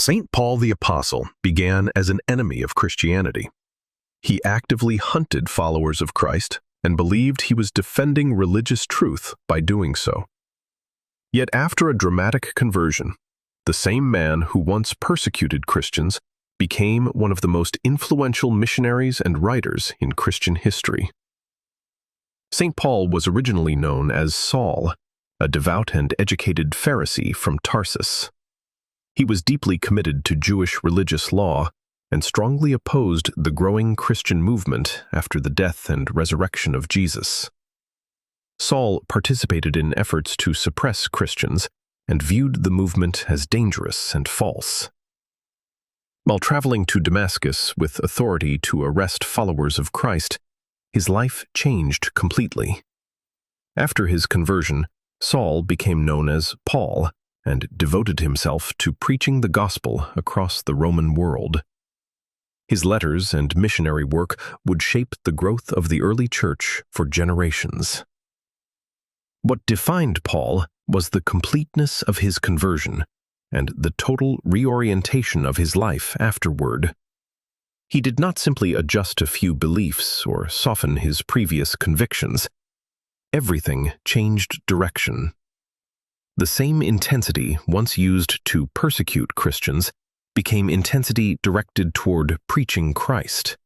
St. Paul the Apostle began as an enemy of Christianity. He actively hunted followers of Christ and believed he was defending religious truth by doing so. Yet after a dramatic conversion, the same man who once persecuted Christians became one of the most influential missionaries and writers in Christian history. St. Paul was originally known as Saul, a devout and educated Pharisee from Tarsus. He was deeply committed to Jewish religious law and strongly opposed the growing Christian movement after the death and resurrection of Jesus. Saul participated in efforts to suppress Christians and viewed the movement as dangerous and false. While traveling to Damascus with authority to arrest followers of Christ, his life changed completely. After his conversion, Saul became known as Paul and devoted himself to preaching the gospel across the Roman world. His letters and missionary work would shape the growth of the early church for generations. What defined Paul was the completeness of his conversion and the total reorientation of his life afterward. He did not simply adjust a few beliefs or soften his previous convictions. Everything changed direction. The same intensity once used to persecute Christians became intensity directed toward preaching Christ.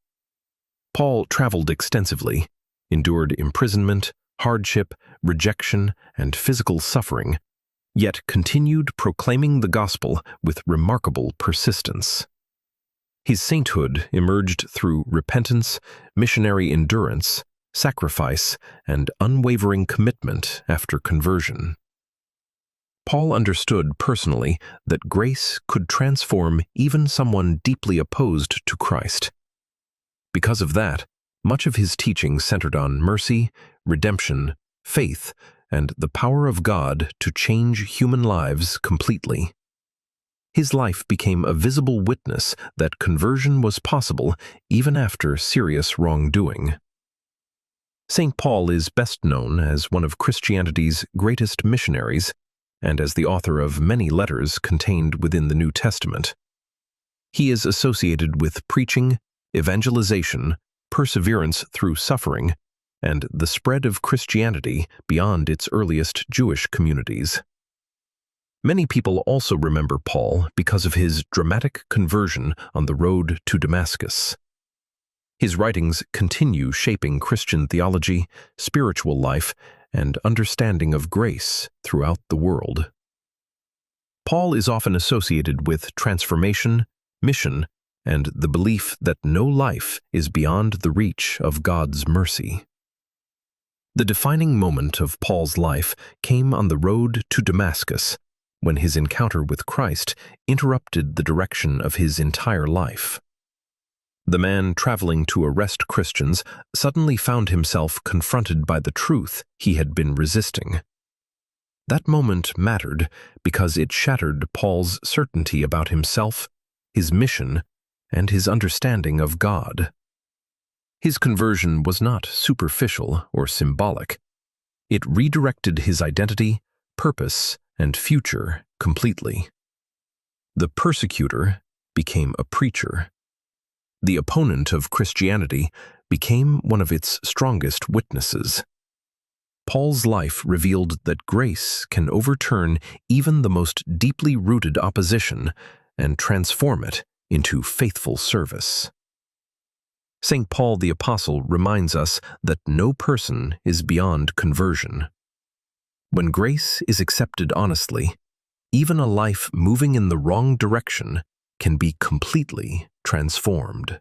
Paul traveled extensively, endured imprisonment, hardship, rejection, and physical suffering, yet continued proclaiming the gospel with remarkable persistence. His sainthood emerged through repentance, missionary endurance, sacrifice, and unwavering commitment after conversion. Paul understood personally that grace could transform even someone deeply opposed to Christ. Because of that, much of his teaching centered on mercy, redemption, faith, and the power of God to change human lives completely. His life became a visible witness that conversion was possible even after serious wrongdoing. St. Paul is best known as one of Christianity's greatest missionaries and as the author of many letters contained within the New Testament. He is associated with preaching, evangelization, perseverance through suffering, and the spread of Christianity beyond its earliest Jewish communities. Many people also remember Paul because of his dramatic conversion on the road to Damascus. His writings continue shaping Christian theology, spiritual life, and understanding of grace throughout the world. Paul is often associated with transformation, mission, and the belief that no life is beyond the reach of God's mercy. The defining moment of Paul's life came on the road to Damascus, when his encounter with Christ interrupted the direction of his entire life. The man traveling to arrest Christians suddenly found himself confronted by the truth he had been resisting. That moment mattered because it shattered Paul's certainty about himself, his mission, and his understanding of God. His conversion was not superficial or symbolic. It redirected his identity, purpose, and future completely. The persecutor became a preacher. The opponent of Christianity became one of its strongest witnesses. Paul's life revealed that grace can overturn even the most deeply rooted opposition and transform it into faithful service. St. Paul the Apostle reminds us that no person is beyond conversion. When grace is accepted honestly, even a life moving in the wrong direction can be completely transformed.